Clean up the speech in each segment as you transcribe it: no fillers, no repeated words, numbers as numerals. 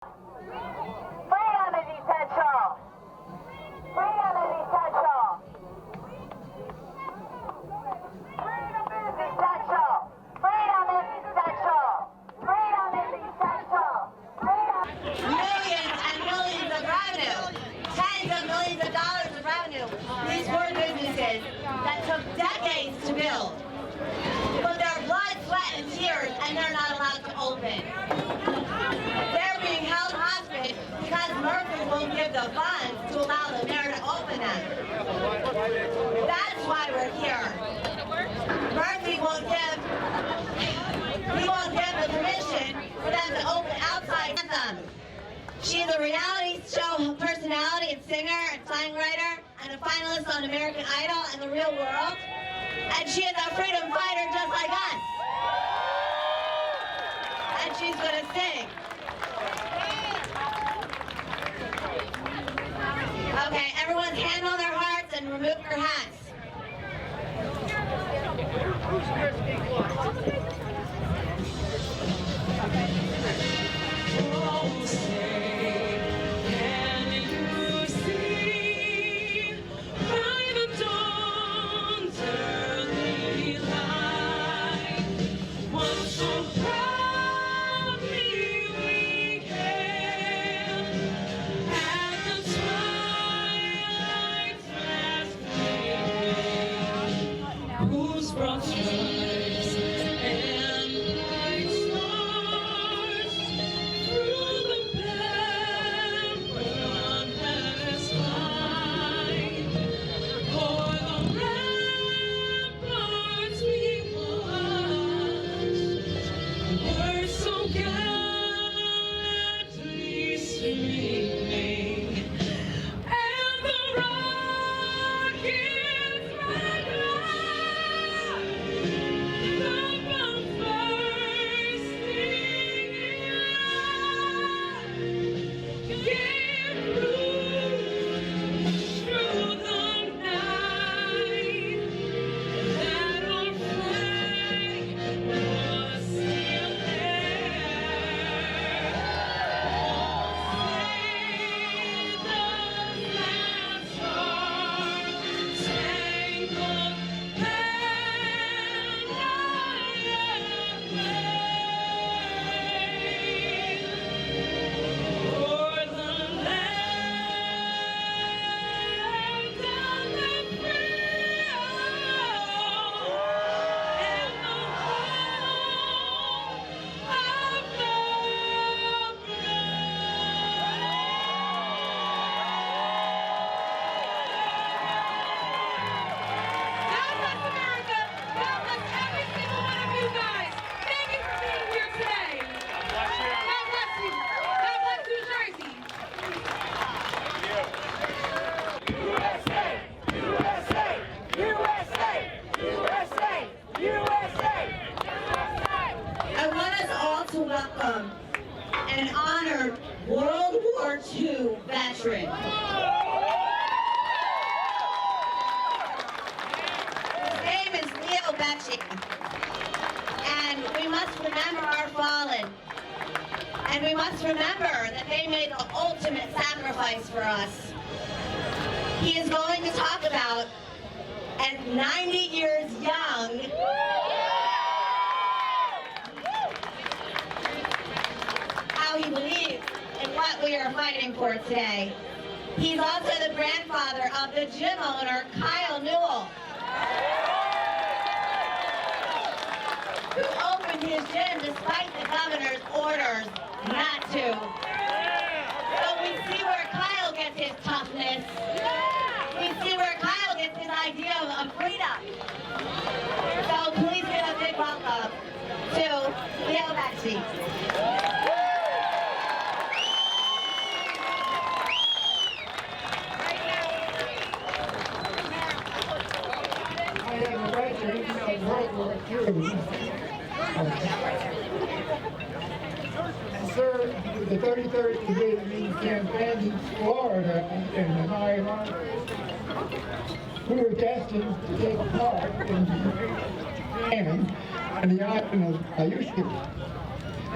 Freedom is essential. Freedom is essential. Freedom is essential. Freedom is essential. Freedom is essential. Freedom. Millions and millions of revenue, tens of millions of dollars of revenue. These were businesses that took decades to build. But their blood, sweat, and tears, and they're not allowed to open. They're being held hostage because Murphy won't give the funds to allow the mayor to open them. That's why we're here. Murphy won't give the permission for them to open outside them. She's a reality show personality and singer and songwriter and a finalist on American Idol and The Real World. And she is a freedom fighter just like us. And she's going to sing. Okay, everyone's hand on their hearts and remove your hats. An honored World War II veteran. His name is Leo Becci. And we must remember our fallen. And we must remember that they made the ultimate sacrifice for us. He is going to talk about, at 90 years young, how he believes in what we are fighting for today. He's also the grandfather of the gym owner, Kyle Newell, who opened his gym despite the governor's orders not to. So we see where Kyle gets his toughness. We see where Kyle gets his idea of freedom. So please give a big welcome to Leo Becci. And served the 33rd Division campaign in Florida in the 900s. We were destined to take part in Japan and the island of Ayushka.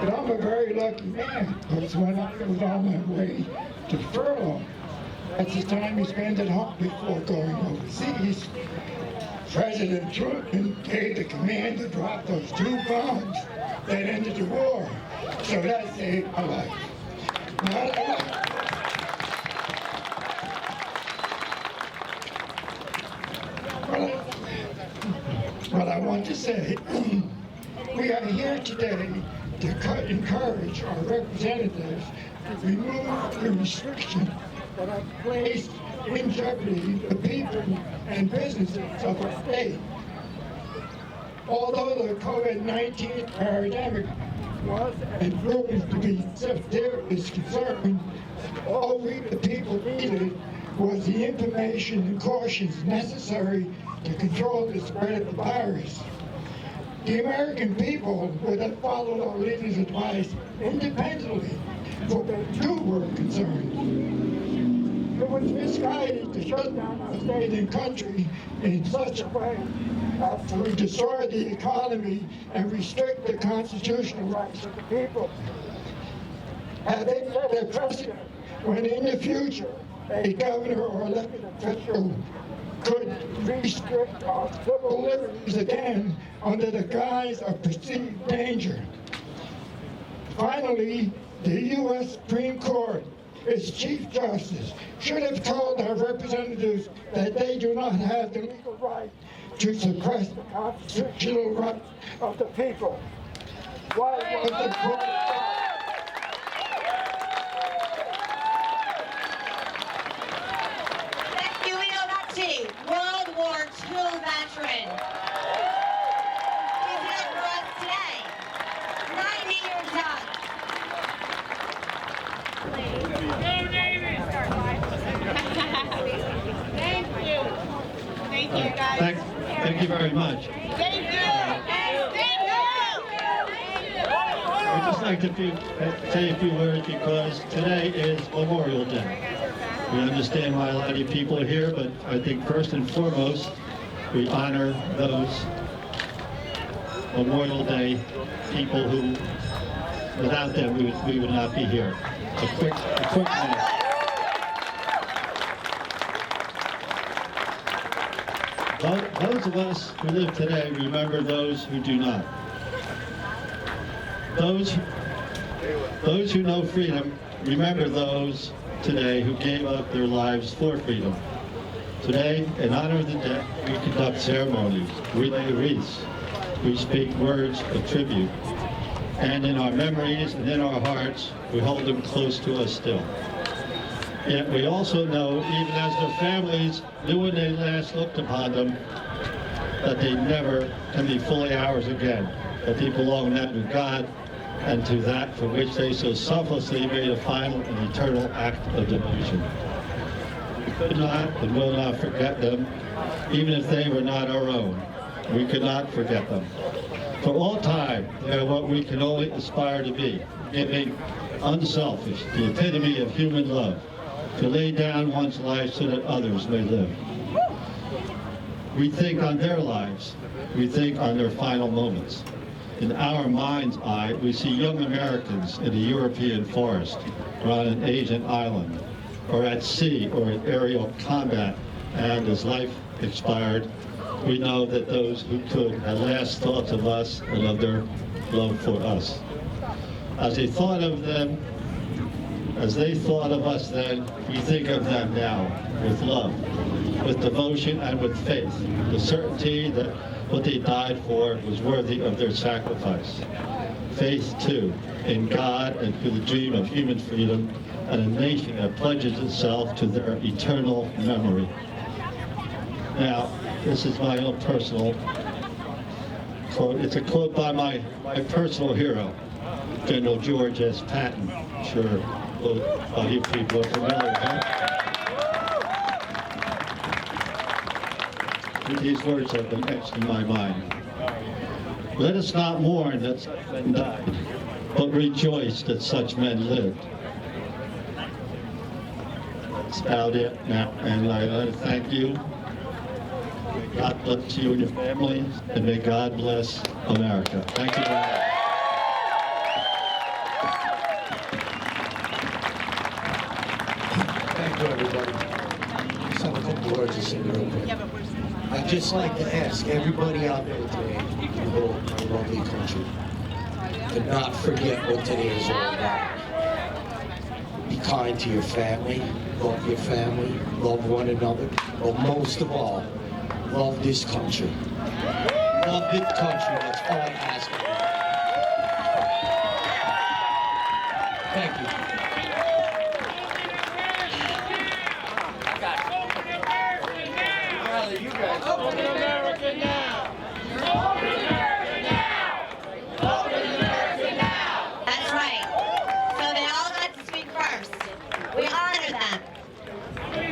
But I'm a very lucky man, because when I was on my way to furlough, that's the time you spend at home before going overseas. President Truman gave the command to drop those 2 bombs that ended the war. So that saved my life. What I want to say, we are here today to encourage our representatives to remove the restrictions that have placed in jeopardy the people and businesses of our state. Although the COVID-19 pandemic was and proves to be serious concern, all we the people needed was the information and cautions necessary to control the spread of the virus. The American people would have followed our leaders' advice independently, for they too were concerned. It was misguided to shut down our state and country in such a way as to destroy the economy and restrict the constitutional rights of the people. Had they set a precedent when in the future a governor or elected official could restrict our civil liberties again under the guise of perceived danger. Finally, the U.S. Supreme Court, its Chief Justice, should have told our representatives that they do not have the legal right to suppress the constitutional rights of the people. Why was the court? World War II veteran. He's here for us today. 90 years young. Thank you. Thank you, guys. Thank you very much. Thank you. I'd just like to say a few words because today is Memorial Day. We understand why a lot of people are here, but I think first and foremost, we honor those Memorial Day people who, without them, we would not be here. A quick minute. Those of us who live today remember those who do not. Those who know freedom remember those today who gave up their lives for freedom. Today, in honor of the dead, we conduct ceremonies, we lay wreaths, we speak words of tribute, and in our memories and in our hearts, we hold them close to us still. Yet we also know, even as their families knew when they last looked upon them, that they never can be fully ours again, that they belong now to God and to that for which they so selflessly made a final and eternal act of devotion. We could not and will not forget them, even if they were not our own. We could not forget them. For all time, they are what we can only aspire to be, giving, unselfish, the epitome of human love, to lay down one's life so that others may live. We think on their lives. We think on their final moments. In our mind's eye, we see young Americans in a European forest, or on an Asian island, or at sea, or in aerial combat, and as life expired, we know that those who could had last thoughts of us and of their love for us. As they thought of them, as they thought of us then, we think of them now with love, with devotion, and with faith, the certainty that what they died for was worthy of their sacrifice. Faith, too, in God and to the dream of human freedom and a nation that pledges itself to their eternal memory. Now, this is my own personal quote. It's a quote by my personal hero, General George S. Patton. I'm sure all you people are familiar with him. These words have been etched in my mind. Let us not mourn that such men died, but rejoice that such men lived. That's about it now, and I want to thank you. May God bless you and your families, and may God bless America. Thank you very much. Thank you, everybody. Just have a couple words to say real quick. I'd just like to ask everybody out there today, in our lovely country, to not forget what today is all about. Be kind to your family, love your family, love one another, but most of all, love this country. Love this country, that's all I'm asking. Thank you. That's right. So they all got to speak first. We honor them.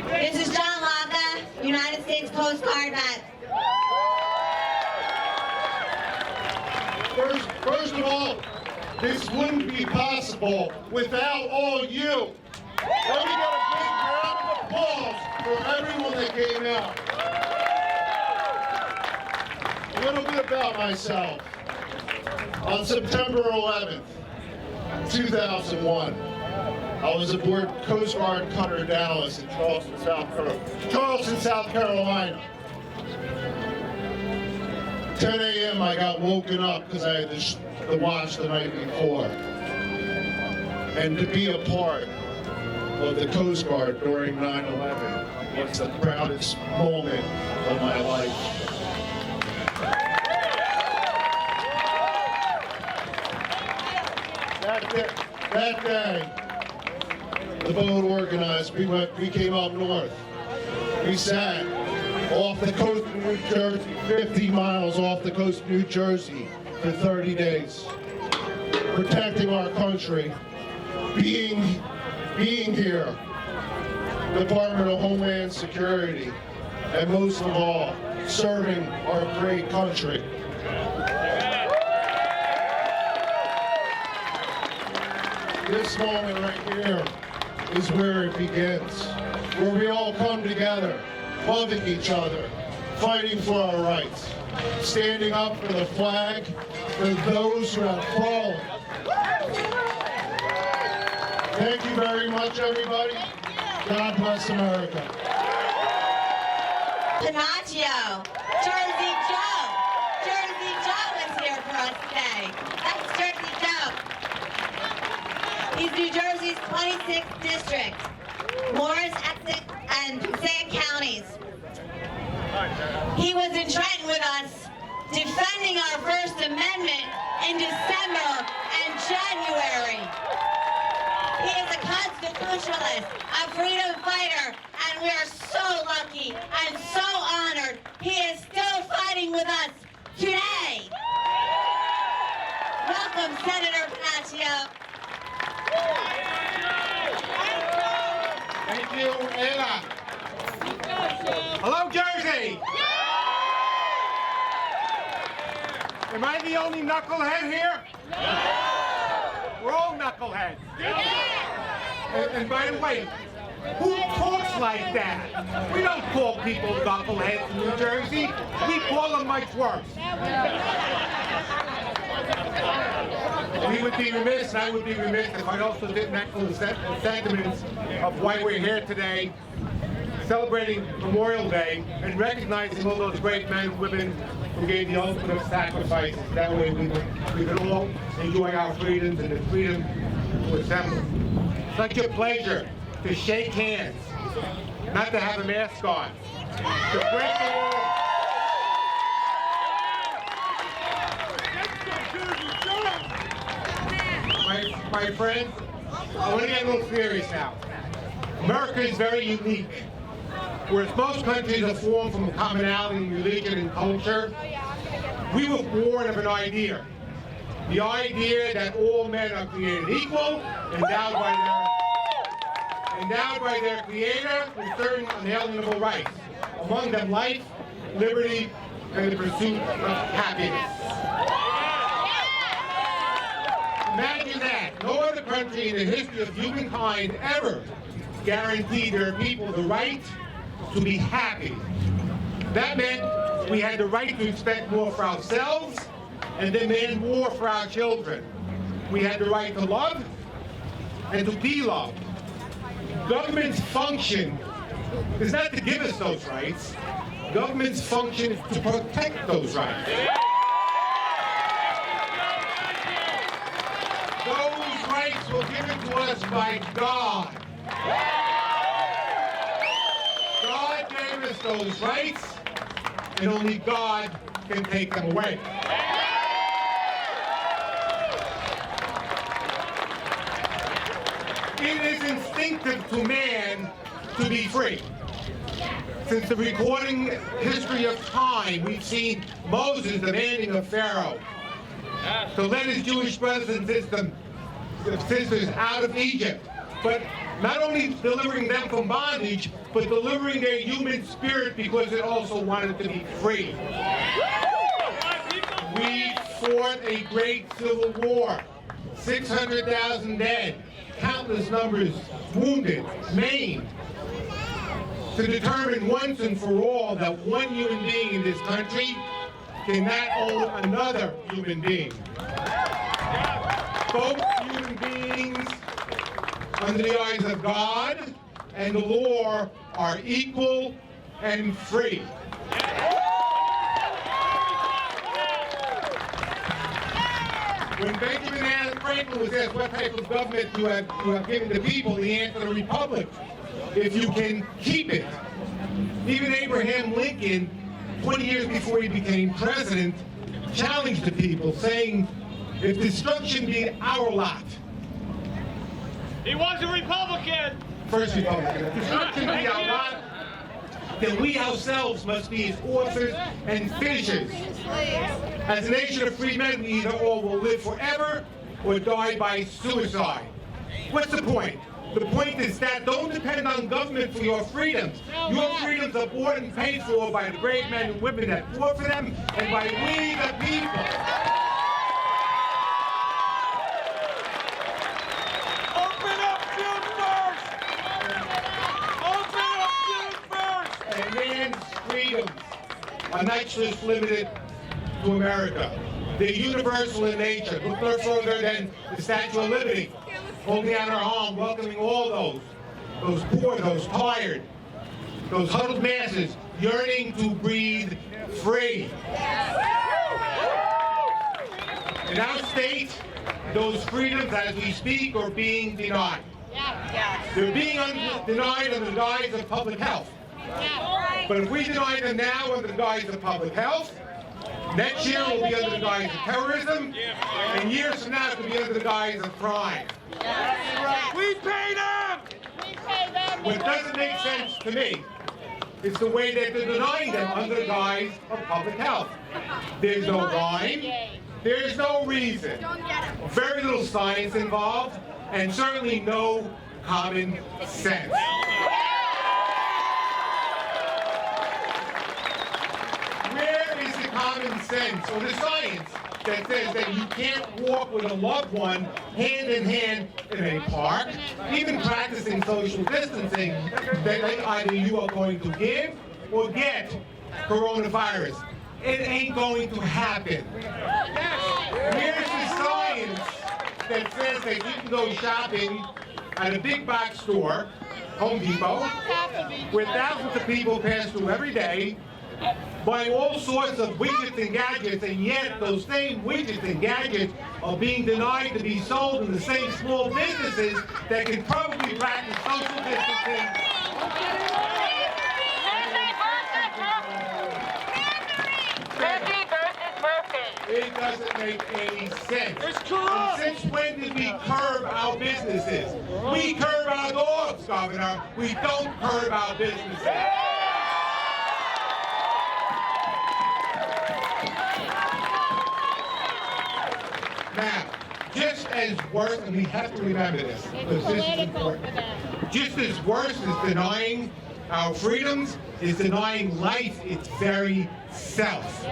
This is John Locke, United States Coast Guard vet. First of all, this wouldn't be possible without all you. Let me get a big round of applause for everyone that came out. A little bit about myself. On September 11th, 2001, I was aboard Coast Guard Cutter Dallas in Charleston, South Carolina. 10 a.m. I got woken up because I had the watch the night before. And to be a part of the Coast Guard during 9/11 was the proudest moment of my life. That day, the boat organized, we came up north. We sat off the coast of New Jersey, 50 miles off the coast of New Jersey for 30 days, protecting our country, being here, Department of Homeland Security, and most of all, serving our great country. This moment right here is where it begins, where we all come together, loving each other, fighting for our rights, standing up for the flag, for those who have fallen. Thank you very much, everybody. God bless America. Pinocchio, Jersey Joe. Jersey Joe is here for us today. That's Jersey Joe. He's New Jersey's 26th district, Morris, Essex, and Passaic counties. He was in Trenton with us, defending our First Amendment in December and January. He is a constitutionalist, a freedom fighter, and we are so lucky and so honored he is still fighting with us today. Welcome, Senator Pinocchio. Thank you, Ella. Hello, Jersey. Am I the only knucklehead here? We're all knuckleheads. And by the way, who talks like that? We don't call people knuckleheads in New Jersey. We call them much worse. We would be remiss, and I would be remiss if I also didn't echo the sentiments of why we're here today, celebrating Memorial Day and recognizing all those great men and women who gave the ultimate sacrifices. That way we could all enjoy our freedoms and the freedom to assemble. Such a pleasure to shake hands, not to have a mask on, to break the wall. My friends, I want to get a little serious now. America is very unique. Whereas most countries are formed from commonality in religion and culture, we were born of an idea. The idea that all men are created equal, endowed by their creator with certain unalienable rights. Among them life, liberty, and the pursuit of happiness. Imagine that. No other country in the history of humankind ever guaranteed their people the right to be happy. That meant we had the right to expect more for ourselves and demand more for our children. We had the right to love and to be loved. Government's function is not to give us those rights. Government's function is to protect those rights. Those rights were given to us by God. God gave us those rights, and only God can take them away. It is instinctive to man to be free. Since the recording history of time, we've seen Moses demanding of Pharaoh to let his Jewish brothers and sisters out of Egypt, but not only delivering them from bondage, but delivering their human spirit because it also wanted to be free. We fought a great civil war, 600,000 dead, countless numbers wounded, maimed, to determine once and for all that one human being in this country cannot own another human being. Both human beings, under the eyes of God and the law, are equal and free. When Benjamin Franklin was asked what type of government you have given the people, he answered, a republic, if you can keep it. Even Abraham Lincoln, 20 years before he became president, challenged the people, saying, if destruction be our lot. He was a Republican. First Republican. If destruction be our lot, then we ourselves must be his authors and finishers. As a nation of free men, we either all will live forever or die by suicide. What's the point? The point is that don't depend on government for your freedoms. Your freedoms are bought and paid for by the brave men and women that fought for them and by we the people. Open up June 1st! Open up June 1st! And man's freedoms are not just limited to America. They're universal in nature. Look no further than the Statue of Liberty, holding out her arm, welcoming all those poor, those tired, those huddled masses yearning to breathe free. In our state, those freedoms, as we speak, are being denied. They're being denied under the guise of public health. But if we deny them now under the guise of public health, next year will be under the guise of terrorism, and years from now it will be under the guise of crime. We pay them! What doesn't make sense to me is the way that they're denying them under the guise of public health. There's no rhyme, there's no reason, very little science involved, and certainly no common sense. Where is the common sense or the science that says that you can't walk with a loved one hand in hand in a park, even practicing social distancing, that either you are going to give or get coronavirus? It ain't going to happen. Where's the science that says that you can go shopping at a big box store, Home Depot, where thousands of people pass through every day, buying all sorts of widgets and gadgets, and yet those same widgets and gadgets are being denied to be sold in the same small businesses that can probably practice social distancing. It doesn't make any sense. It's corrupt. And since when did we curb our businesses? We curb our dogs, Governor. We don't curb our businesses. Now, just as worse, and we have to remember this, because this is important. Just as worse as denying our freedoms is denying life its very self.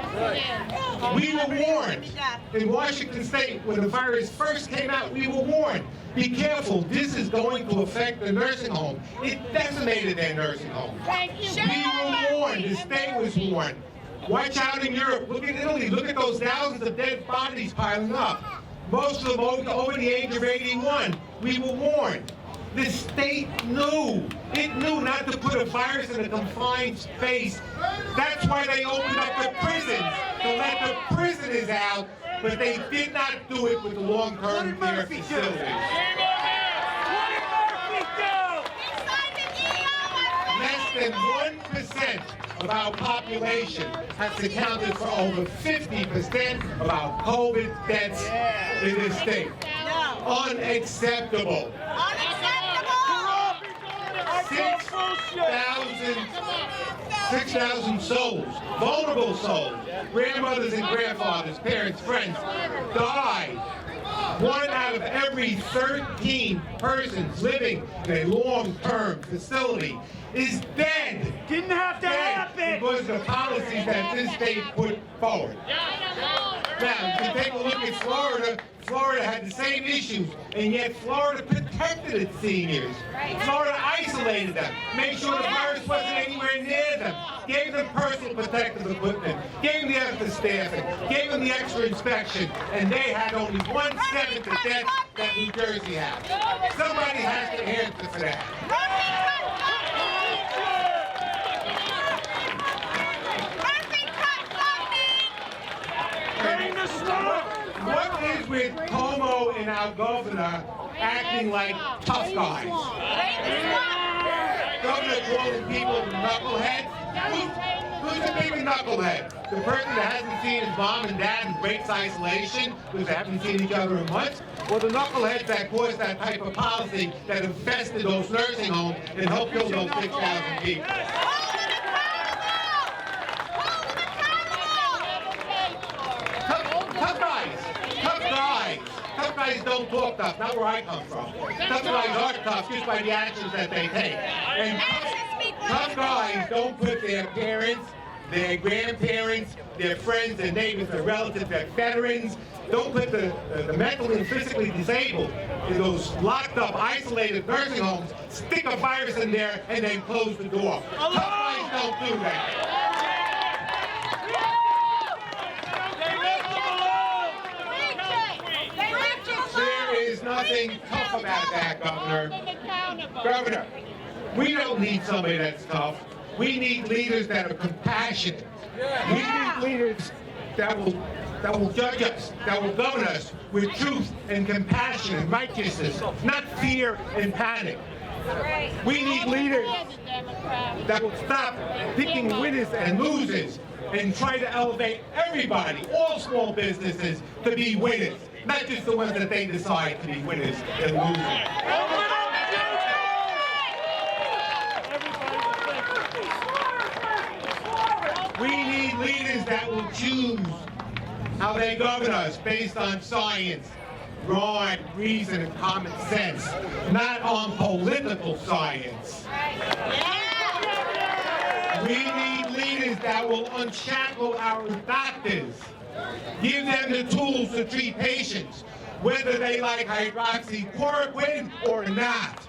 We were warned in Washington State when the virus first came out. We were warned, be careful, this is going to affect the nursing home. It decimated their nursing home. We were warned, the state was warned. Watch out in Europe, look at Italy, look at those thousands of dead bodies piling up. Most of them over the age of 81. We were warned. The state knew. It knew not to put a virus in a confined space. That's why they opened up the prisons, to let the prisoners out, but they did not do it with the long-term care facilities. Less than 1% of our population has accounted for over 50% of our COVID deaths in this state. Unacceptable. 6,000 souls, vulnerable souls, grandmothers and grandfathers, parents, friends, died. 1 out of every 13 persons living in a long-term facility is dead. Didn't have to happen. Because of the policies that this state put forward. Now, if you take a look at Florida, Florida had the same issues, and yet Florida protected its seniors. Florida isolated them, made sure the virus wasn't anywhere near them, gave them personal protective equipment, gave them the extra staffing, gave them the extra inspection, and they had only 1/7 of the deaths that New Jersey had. Somebody has to answer for that. What is with Cuomo and our governor acting like tough guys? Governor calling people knuckleheads? Who's the big knucklehead? The person that hasn't seen his mom and dad and breaks isolation because they haven't seen each other in months? Or the knuckleheads that caused that type of policy that infested those nursing homes and helped kill those 6,000 people? Tough guys don't talk tough, not where I come from. Tough guys are tough just by the actions that they take. And tough guys don't put their parents, their grandparents, their friends, their neighbors, their relatives, their veterans, don't put the mentally and physically disabled in those locked up, isolated nursing homes, stick a virus in there, and then close the door. Tough guys don't do that. There's nothing tough about that, Governor. Governor, we don't need somebody that's tough. We need leaders that are compassionate. We need leaders that will judge us, that will govern us with truth and compassion and righteousness, not fear and panic. We need leaders that will stop picking winners and losers and try to elevate everybody, all small businesses, to be winners. Not just the ones that they decide to be winners and losers. We need leaders that will choose how they govern us based on science, rhyme, reason, and common sense, not on political science. We need leaders that will unshackle our doctors. Give them the tools to treat patients, whether they like hydroxychloroquine or not.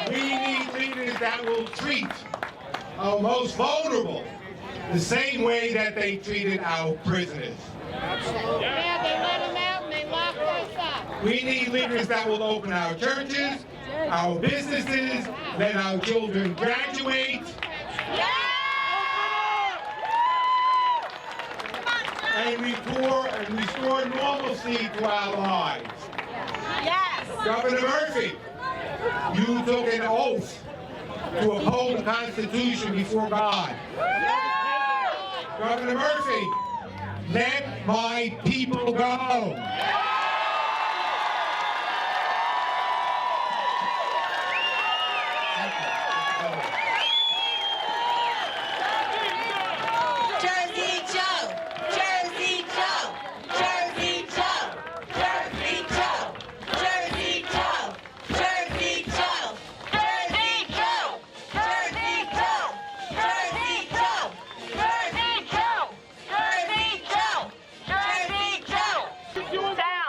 We need leaders that will treat our most vulnerable the same way that they treated our prisoners. Yeah, they let them out and they locked us up. We need leaders that will open our churches, our businesses, let our children graduate. And restore normalcy to our lives. Yes. Governor Murphy, you took an oath to uphold the Constitution before God. Governor Murphy, let my people go. Jersey Joe, Jersey Joe, Jersey Joe, Jersey Joe, Jersey Joe, Jersey Joe, Jersey Joe, Jersey Joe, Jersey Joe, Jersey Joe, Jersey Joe, Jersey Joe. Down.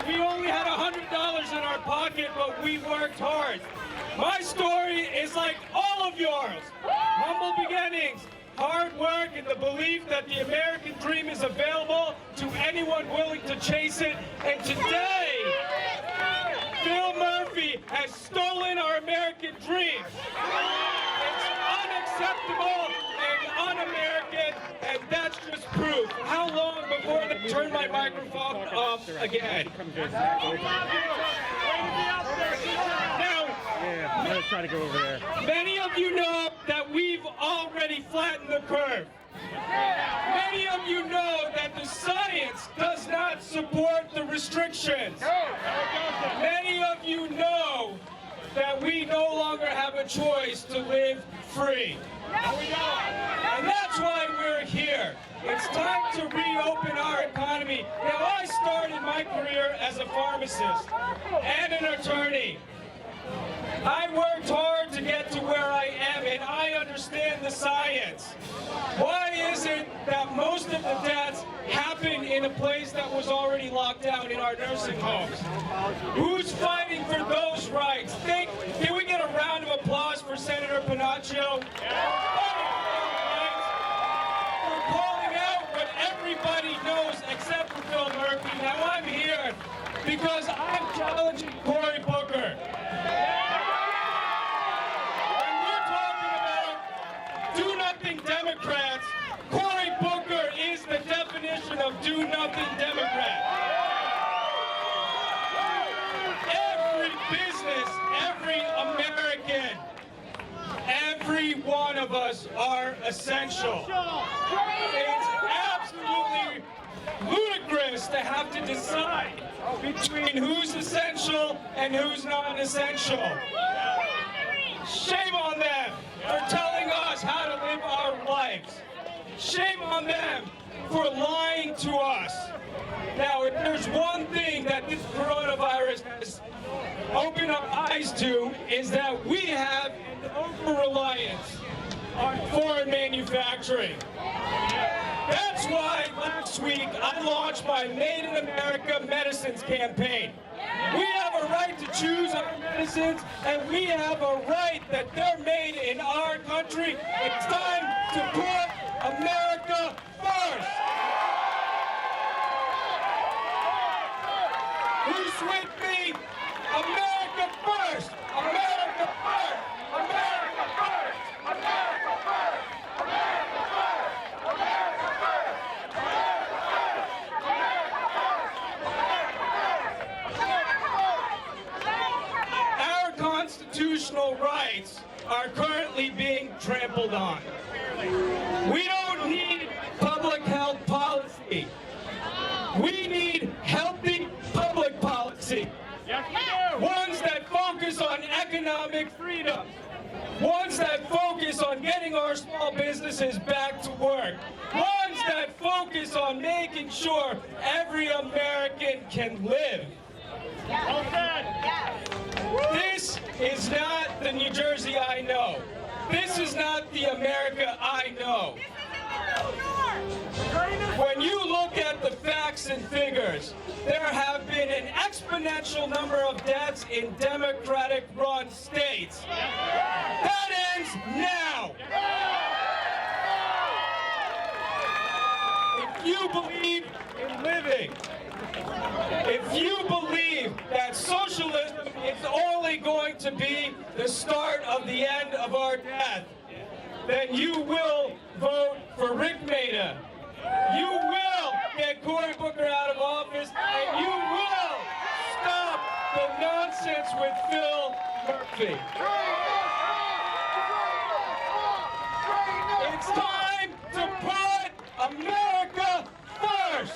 We only had $100 in our pocket, but we worked hard. My story is like all of yours. Humble beginnings, hard work, and the belief that the American dream is available to anyone willing to chase it. And today, Phil Murphy has stolen our American dream. It's unacceptable and un-American, and that's just proof. How long before they turn my microphone off again? Now, Yeah, I'm gonna try to go over there. many of you know that we've already flattened the curve. Many of you know that the science does not support the restrictions. Many of you know that we no longer have a choice to live free. And that's why we're here. It's time to reopen our economy. Now, I started my career as a pharmacist and an attorney. I worked hard to get to where I am, and I understand the science. Why is it that most of the deaths happen in a place that was already locked down in our nursing homes? Who's fighting for those rights? Can we get a round of applause for Senator Panaccio? We're calling out what everybody knows except for Phil Murphy. Now I'm here because I'm challenging Cory Booker. Do-nothing Democrats, Cory Booker is the definition of do-nothing Democrat. Every business, every American, every one of us are essential. It's absolutely ludicrous to have to decide between who's essential and who's not essential. Shame on them for telling us how to live our lives. Shame on them for lying to us. Now, if there's one thing that this coronavirus has opened our eyes to, is that we have an over-reliance on foreign manufacturing. That's why last week I launched my Made in America Medicines campaign. We have a right to choose our medicines, and we have a right that they're made in our country. It's time to put America first. Who's with me? America first! America first! America first! America first! America first! America first! Our constitutional rights are currently being trampled on. We don't need public health policy. We need healthy public policy. Ones that focus on economic freedom. Ones that focus on getting our small businesses back to work. Ones that focus on making sure every American can live. This is not the New Jersey I know. This is not the America I know. When you look at the facts and figures, there have been an exponential number of deaths in Democratic-run states. That ends now. If you believe in living, if you believe that socialism is only going to be the start of the end of our death, then you will vote for Rick Maida. You will get Cory Booker out of office, and you will stop the nonsense with Phil Murphy. It's time to put America first.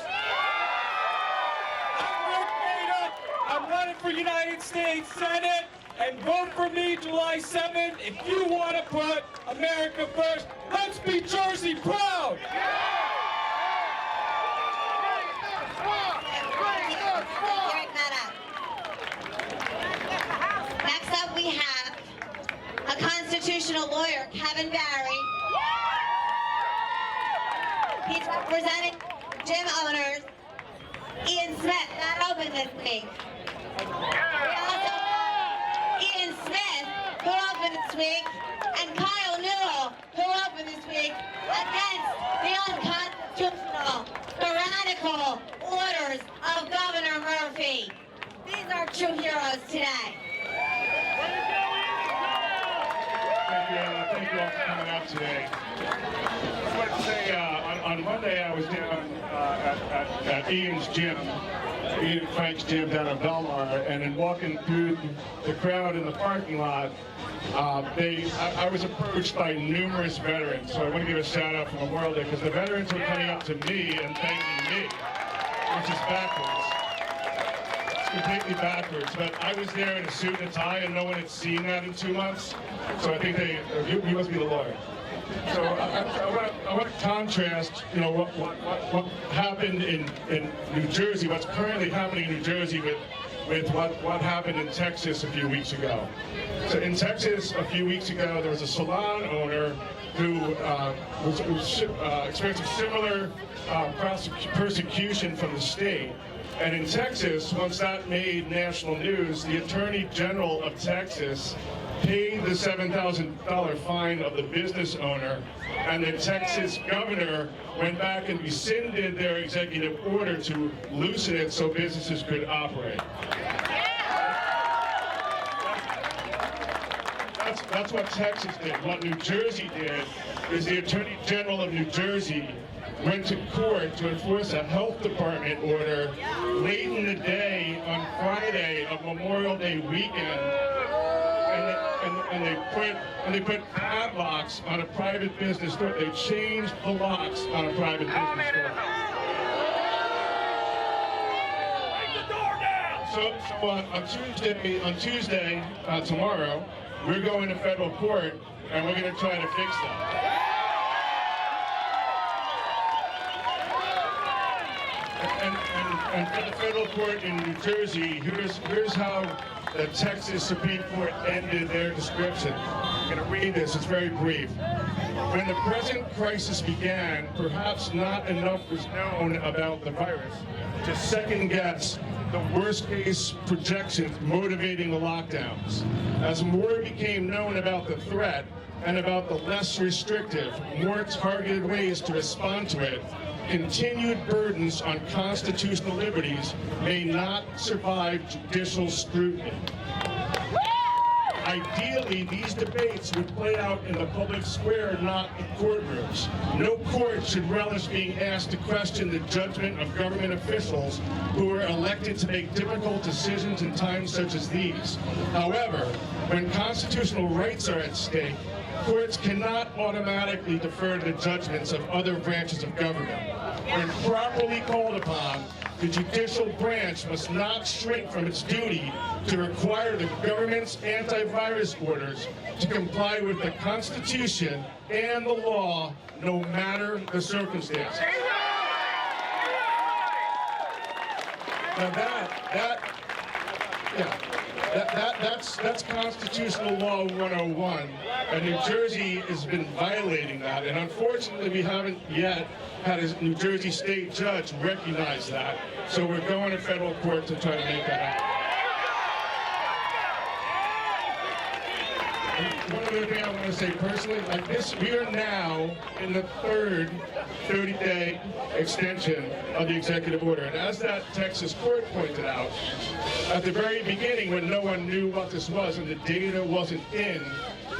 I'm Rick Maida. I'm running for United States Senate. And vote for me July 7th if you want to put America first. Let's be Jersey proud! Next up we have a constitutional lawyer, Kevin Barry. He's representing gym owners Ian Smith, not open this week. We also have Ian Smith, who opened this week, and Kyle Newell, who opened this week against the unconstitutional, tyrannical orders of Governor Murphy. These are true heroes today. Thank you all for coming out today. I just wanted to say, on Monday I was down at Ian's gym, Ian and Frank's gym down in Belmar, and in walking through the crowd in the parking lot, I was approached by numerous veterans. So I want to give a shout out for Memorial Day because the veterans were coming up to me and thanking me, which is backwards. Completely backwards, but I was there in a suit and a tie, and no one had seen that in 2 months. So I think you must be the lawyer. So I want to contrast, what happened in New Jersey, what's currently happening in New Jersey with what happened in Texas a few weeks ago. So in Texas a few weeks ago, there was a salon owner who was experiencing similar persecution from the state. And in Texas, once that made national news, the Attorney General of Texas paid the $7,000 fine of the business owner, and the Texas governor went back and rescinded their executive order to loosen it so businesses could operate. That's what Texas did. What New Jersey did is the Attorney General of New Jersey went to court to enforce a health department order late in the day on Friday of Memorial Day weekend, and they put padlocks on a private business door. They changed the locks on a private business door. So on Tuesday, tomorrow, we're going to federal court, and we're going to try to fix that. And for the federal court in New Jersey, here's how the Texas Supreme Court ended their description. I'm going to read this, it's very brief. When the present crisis began, perhaps not enough was known about the virus to second guess the worst case projections motivating the lockdowns. As more became known about the threat and about the less restrictive, more targeted ways to respond to it, continued burdens on constitutional liberties may not survive judicial scrutiny. Ideally, these debates would play out in the public square, not in courtrooms. No court should relish being asked to question the judgment of government officials who are elected to make difficult decisions in times such as these. However, when constitutional rights are at stake, courts cannot automatically defer to the judgments of other branches of government. When properly called upon, the judicial branch must not shrink from its duty to require the government's antivirus orders to comply with the Constitution and the law, no matter the circumstances. Now that's constitutional law 101, and New Jersey has been violating that, and unfortunately we haven't yet had a New Jersey state judge recognize that, so we're going to federal court to try to make that happen. One other thing I want to say personally, like this, we are now in the third 30-day extension of the executive order. And as that Texas court pointed out, at the very beginning when no one knew what this was and the data wasn't in,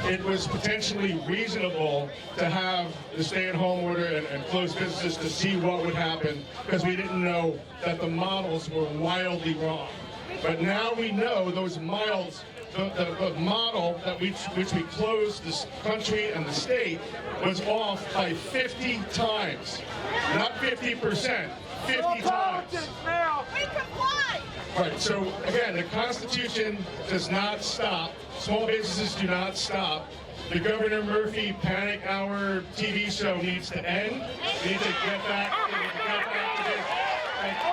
it was potentially reasonable to have the stay-at-home order and close businesses to see what would happen because we didn't know that the models were wildly wrong. But now we know those models, the model that which we closed this country and the state was off by 50 times. Not 50%, 50 times. We comply! Right, so again, the Constitution does not stop. Small businesses do not stop. The Governor Murphy Panic Hour TV show needs to end. We need to get back to this. Thank you.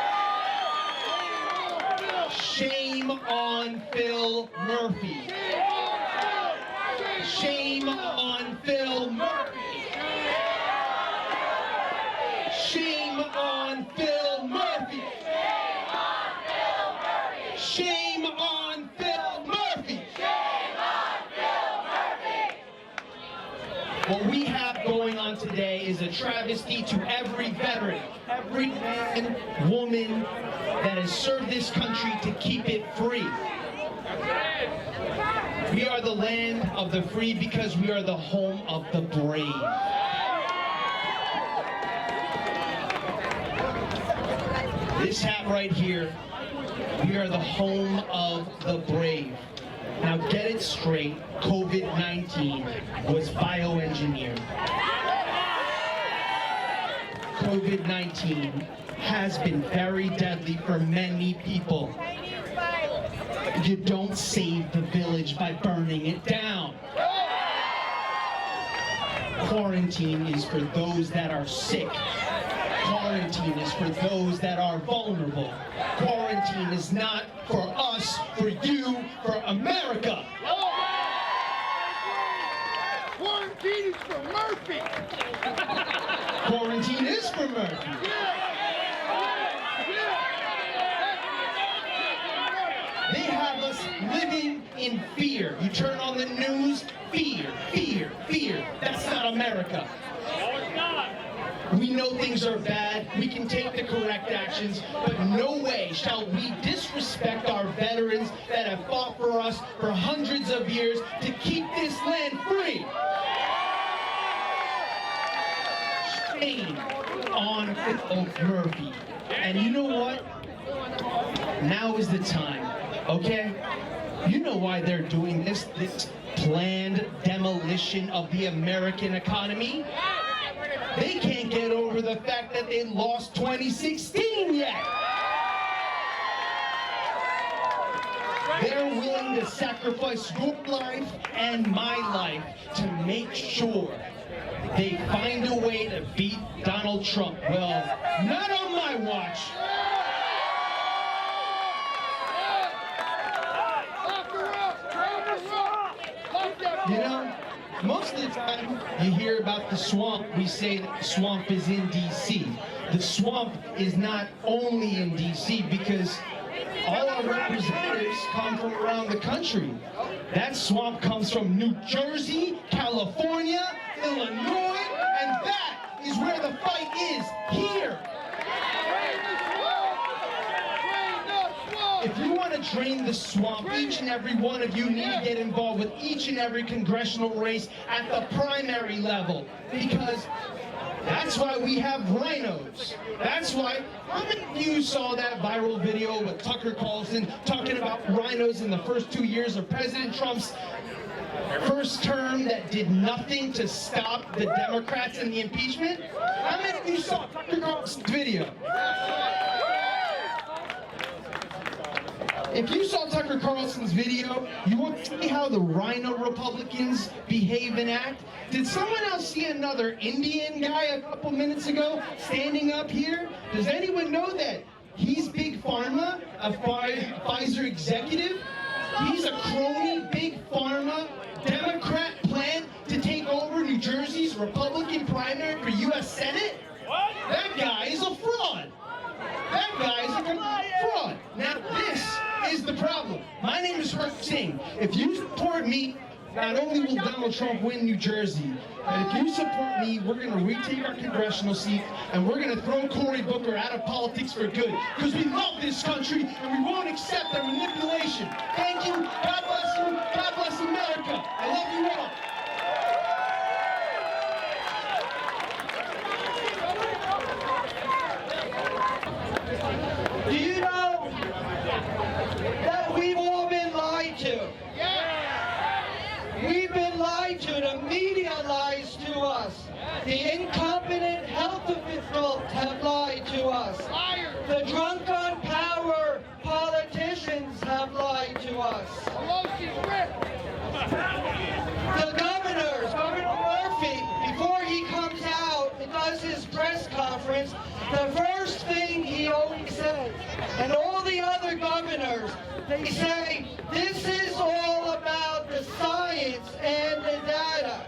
on Phil Murphy. Shame on Phil Murphy. Shame on Phil Murphy. Shame on Phil Murphy. What we have going on today is a travesty to every veteran, every man, woman that has served this country to keep it free. We are the land of the free because we are the home of the brave. This hat right here, we are the home of the brave. Now get it straight, COVID-19 was bioengineered. COVID-19 has been very deadly for many people. You don't save the village by burning it down. Quarantine is for those that are sick. Quarantine is for those that are vulnerable. Quarantine is not for us, for you, for America. Quarantine is for Murphy. Quarantine is for Murphy. They have us living in fear. You turn on the news, fear, fear, fear. That's not America. No, it's not. We know things are bad, we can take the correct actions, but no way shall we disrespect our veterans that have fought for us for hundreds of years to keep this land free. Shame on Phil Murphy. And you know what? Now is the time, okay? You know why they're doing this planned demolition of the American economy? They can't get over the fact that they lost 2016 yet. They're willing to sacrifice your life and my life to make sure they find a way to beat Donald Trump. Well, not on my watch. You know, most of the time you hear about the swamp, we say that the swamp is in D.C. The swamp is not only in D.C. because all our representatives come from around the country. That swamp comes from New Jersey, California, Illinois, and that is where the fight is, here. If you want to drain the swamp, each and every one of you need to get involved with each and every congressional race at the primary level, because that's why we have rhinos. That's why, how many of you saw that viral video with Tucker Carlson talking about rhinos in the first 2 years of President Trump's first term that did nothing to stop the Democrats in the impeachment? How many of you saw Tucker Carlson's video? If you saw Tucker Carlson's video, you want to see how the rhino Republicans behave and act? Did someone else see another Indian guy a couple minutes ago standing up here? Does anyone know that he's Big Pharma, a Pfizer executive? He's a crony, Big Pharma, Democrat plan to take over New Jersey's Republican primary for U.S. Senate? What? That guy is a fraud. That guy is a fraud. Now this is the problem. My name is Herb Singh. If you support me, not only will Donald Trump win New Jersey, but if you support me, we're going to retake our congressional seat and we're going to throw Cory Booker out of politics for good. Because we love this country and we won't accept their manipulation. Thank you. God bless you. God bless America. I love you all. Do you know that we've all been lied to? We've been lied to. The media lies to us. The incompetent health officials have lied to us. The drunk on power politicians have lied to us. The Governor Murphy, before he comes out and does his press conference, the first thing he he always says. And all the other governors, they say, this is all about the science and the data.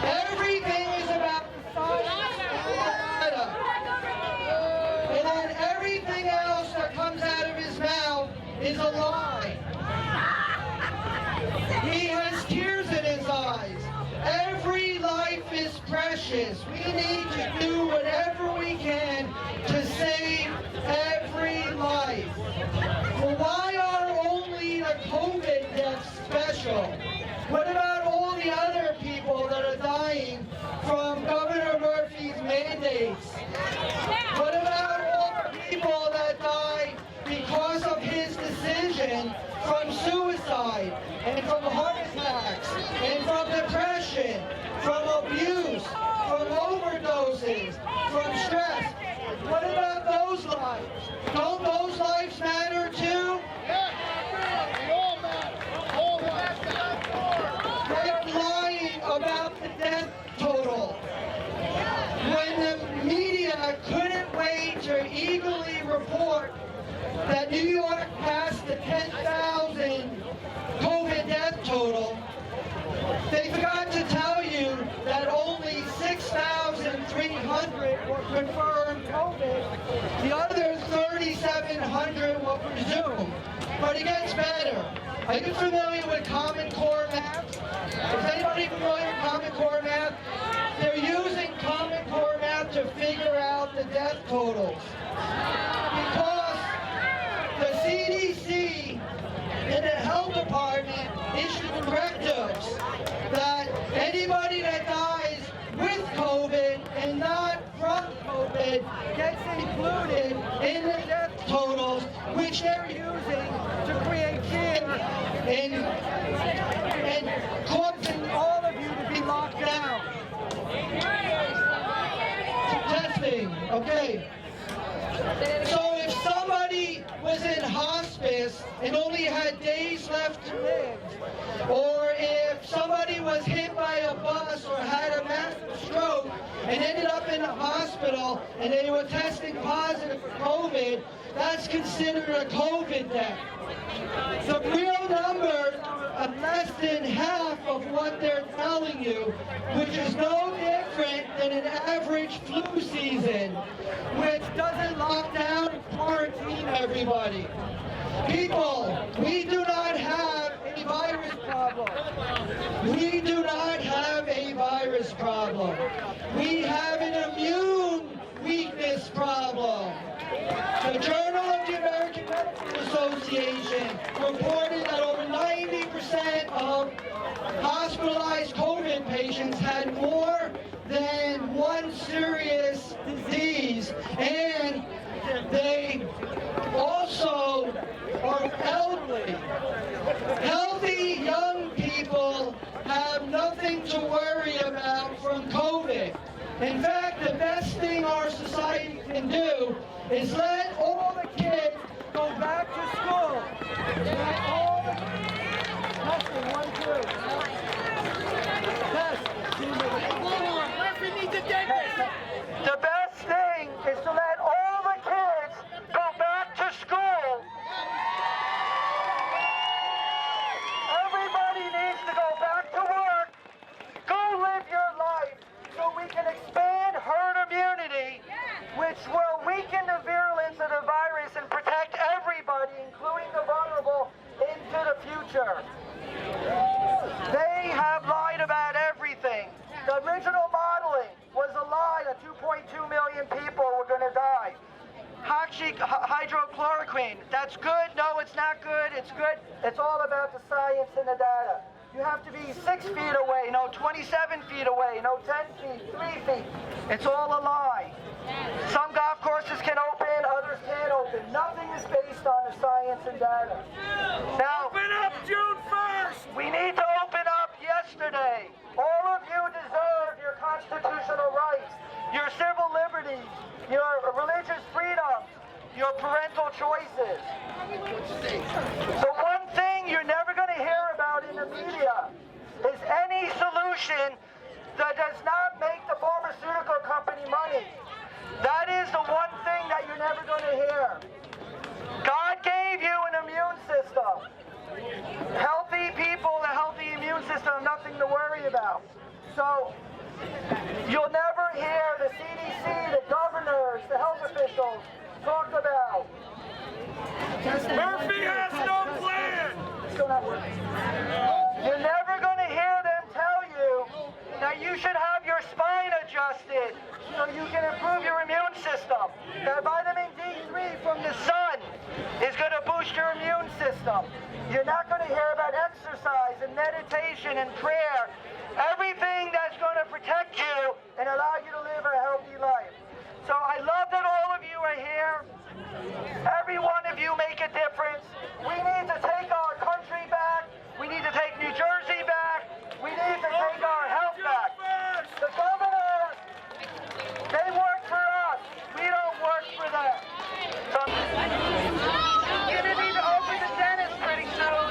Everything is about the science and the data. And then everything else that comes out of his mouth is a lie. He has tears in his eyes. Every life is precious. We need to do whatever we can to save every life. Well, why are only the COVID deaths special? What about all the other people that are dying from Governor Murphy's mandates? What about all the people that die because of his decision from suicide and from heart attacks and from depression, from abuse, from overdoses, from stress? What about those lives? Don't those lives matter too? They're lying about the death total. When the media couldn't wait to eagerly report that New York passed the 10,000 COVID death total, they forgot to tell you that only 6,300 were confirmed COVID. The other 3,700 were presumed. But it gets better. Are you familiar with Common Core math? Is anybody familiar with Common Core math? They're using Common Core math to figure out the death totals. Because the CDC and the health department issued directives that anybody that dies with COVID and not from COVID gets included in the death totals, which they're using to create fear and causing all of you to be locked down. Testing, okay. So if somebody was in hospice and only had days left to live, or if somebody was hit by a bus or had a massive stroke and ended up in the hospital and they were testing positive for COVID, that's considered a COVID death. The real numbers are less than half of what they're telling you, which is no different than an average flu season, which doesn't lock down and quarantine everybody. People, we do not have a virus problem. We do not have a virus problem. We have an immune weakness problem. The Journal of the American Medical Association reported that over 90% of hospitalized COVID patients had more than one serious disease, and they also are elderly. Healthy young people have nothing to worry about from COVID. In fact, the best thing our society can do is let all the kids go back to school. Let all the testing, 1, 2. Test. The best thing is to let all the kids go back to school. Everybody needs to go back to work. Go live your life so we can expand herd immunity, which will weaken the virulence of the virus and protect everybody, including the vulnerable, into the future. They have lied about everything. The original modeling was a lie that 2.2 million people were going to die. Hydrochloroquine, that's good? No, it's not good. It's good. It's all about the science and the data. You have to be 6 feet away, no 27 feet away, no 10 feet, 3 feet. It's all a lie. Some golf courses can open, others can't open. Nothing is based on the science and data. Now, open up June 1st! We need to open up yesterday. All of you deserve your constitutional rights, your civil liberties, your religious freedoms, your parental choices. The one thing you're never going to hear about in the media is any solution that does not make the pharmaceutical company money. That is the one thing that you're never going to hear. God gave you an immune system. Healthy people, a healthy immune system, nothing to worry about. So you'll never hear the CDC, the governors, the health officials talk about Murphy has no plan. Still not working. You're never going to hear them tell you that you should have your spine adjusted so you can improve your immune system. That vitamin D3 from the sun is going to boost your immune system. You're not going to hear about exercise and meditation and prayer. Everything that's going to protect you and allow you to live a healthy life. So I love that all of you are here. Every one of you make a difference. We need to take our country back. We need to take New Jersey back. We need to take our health back. The governors, they work for us. We don't work for them. So you're going to need to open the dentist pretty soon.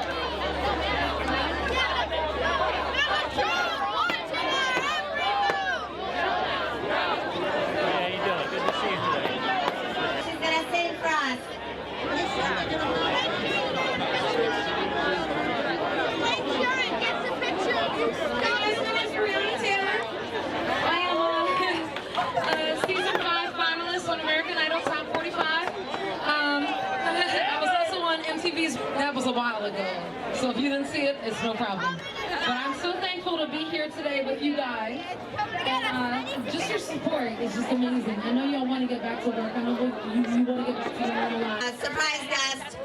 Season 5 finalist on American Idol Top 45. I was also on MTV's, that was a while ago. So if you didn't see it, it's no problem. But I'm so thankful to be here today with you guys. And just your support is just amazing. I know y'all want to get back to work. I know you want to get back to your normal life. Surprise guest.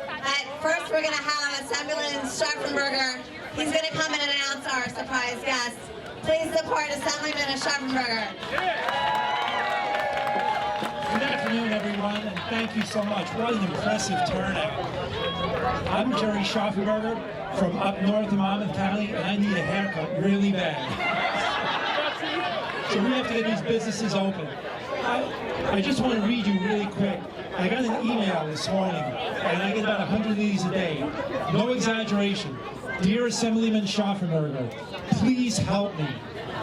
First we're going to have Assemblyman Schaffenberger. He's going to come in and announce our surprise guest. Please support Assemblyman Schaffenberger. Good afternoon, everyone, and thank you so much. What an impressive turnout. I'm Jerry Schaffenberger from up north in Monmouth County, and I need a haircut really bad. So we have to get these businesses open. I just want to read you really quick. I got an email this morning, and I get about 100 of these a day. No exaggeration. Dear Assemblyman Schaffenberger, please help me.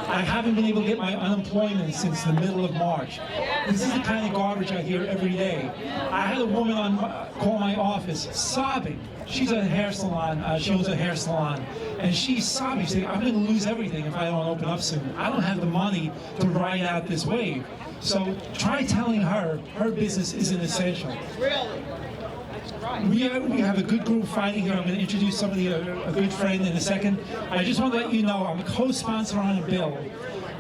I haven't been able to get my unemployment since the middle of March. This is the kind of garbage I hear every day. I had a woman call my office sobbing. She's at a hair salon, she owns a hair salon, and she's sobbing, saying, I'm going to lose everything if I don't open up soon. I don't have the money to ride out this wave. So try telling her her business isn't essential. Really? We have a good group fighting here. I'm going to introduce somebody, a good friend in a second. I just want to let you know I'm a co-sponsor on a bill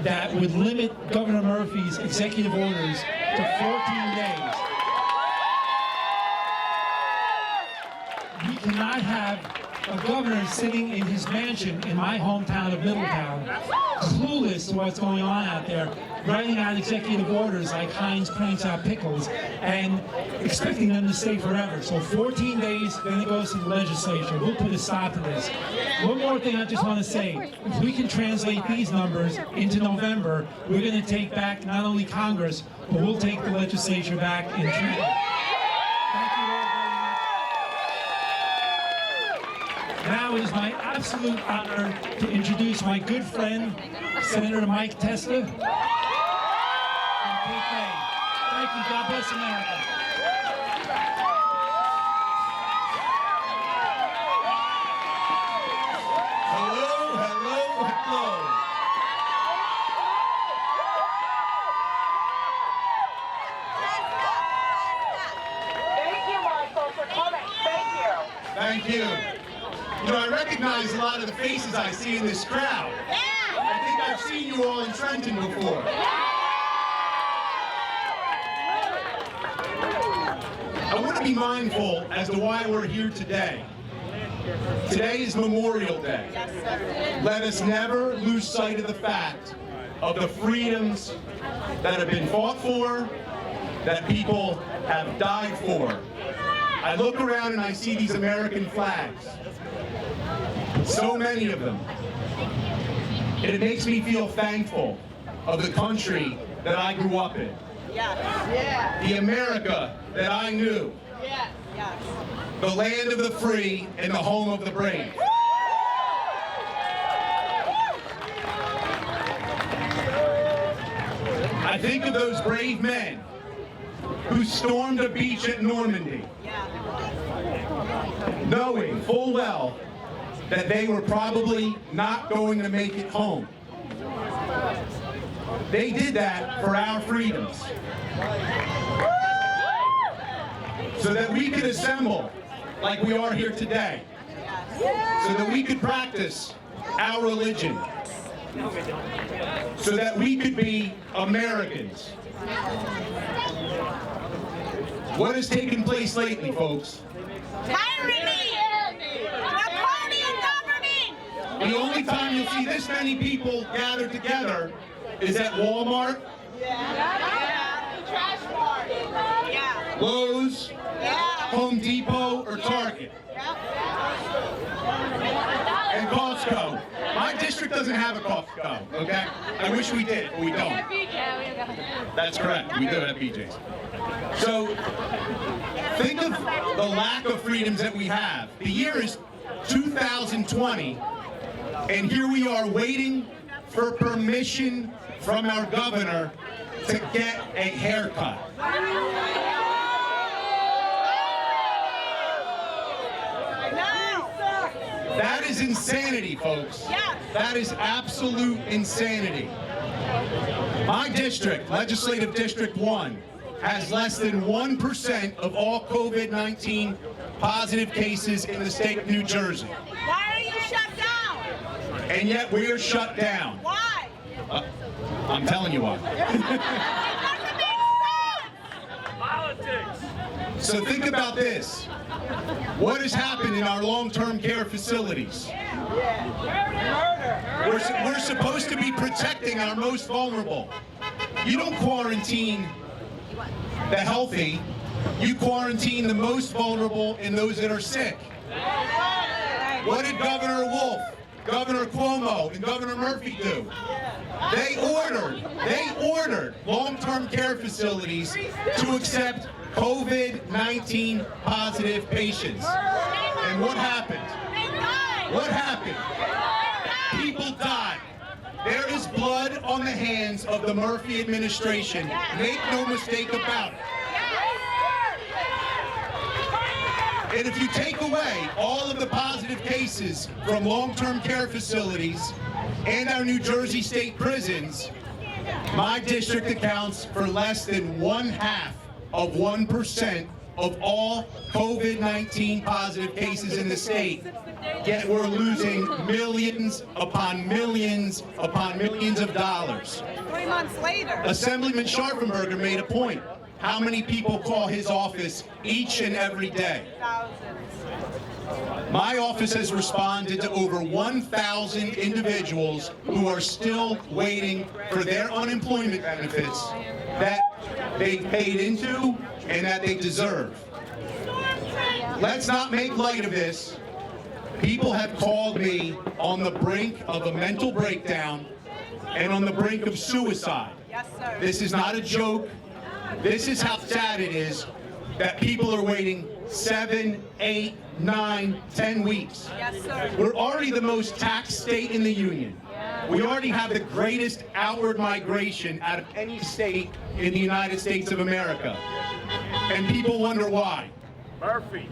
that would limit Governor Murphy's executive orders to 14 days. We cannot have a governor sitting in his mansion in my hometown of Middletown, clueless to what's going on out there, writing out executive orders like Heinz cranks out pickles, and expecting them to stay forever. So 14 days, then it goes to the legislature. We'll put a stop to this. One more thing I just want to say. If we can translate these numbers into November, we're going to take back not only Congress, but we'll take the legislature back in Trenton. Thank you all very much. Now it is my absolute honor to introduce my good friend, Senator Mike Testa. Thank you. God bless America. Hello, hello, hello. Thank you, Michael, for coming. Thank you. Thank you. You know, I recognize a lot of the faces I see in this crowd. I think I've seen you all in Trenton before. I want to be mindful as to why we're here today. Today is Memorial Day. Let us never lose sight of the fact of the freedoms that have been fought for, that people have died for. I look around and I see these American flags. So many of them. And it makes me feel thankful of the country that I grew up in. Yes. The America that I knew. Yes. Yes. The land of the free and the home of the brave. I think of those brave men who stormed a beach at Normandy, knowing full well that they were probably not going to make it home. They did that for our freedoms. So that we could assemble like we are here today. So that we could practice our religion. So that we could be Americans. What has taken place lately, folks? Tyranny! Draconian government! The only time you'll see this many people gathered together is at Walmart, Lowe's, Home Depot, or Target. And Costco. My district doesn't have a Costco, okay? I wish we did, but we don't. That's correct, we do have BJ's. So, think of the lack of freedoms that we have. The year is 2020, and here we are waiting for permission from our governor to get a haircut. That is insanity, folks. That is absolute insanity. My district, Legislative District 1, has less than 1% of all COVID-19 positive cases in the state of New Jersey. Why are you shut down? And yet we are shut down. Why? I'm telling you why. So think about this. What has happened in our long-term care facilities? We're supposed to be protecting our most vulnerable. You don't quarantine the healthy, you quarantine the most vulnerable and those that are sick. What did Governor Wolf, Governor Cuomo, and Governor Murphy do? They ordered long-term care facilities to accept COVID-19 positive patients. And what happened? What happened? People died. There is blood on the hands of the Murphy administration. Make no mistake about it. And if you take away all of the positive cases from long-term care facilities and our New Jersey state prisons, my district accounts for less than 0.5% of all COVID-19 positive cases in the state. Yet we're losing millions upon millions upon millions of dollars. 3 months later. Assemblyman Scharfenberger made a point. How many people call his office each and every day? My office has responded to over 1,000 individuals who are still waiting for their unemployment benefits that they paid into and that they deserve. Let's not make light of this. People have called me on the brink of a mental breakdown and on the brink of suicide. Yes, sir. This is not a joke. This is how sad it is that people are waiting 7, 8, 9, 10 weeks. Yes, sir. We're already the most taxed state in the union. We already have the greatest outward migration out of any state in the United States of America. And people wonder why. Murphy.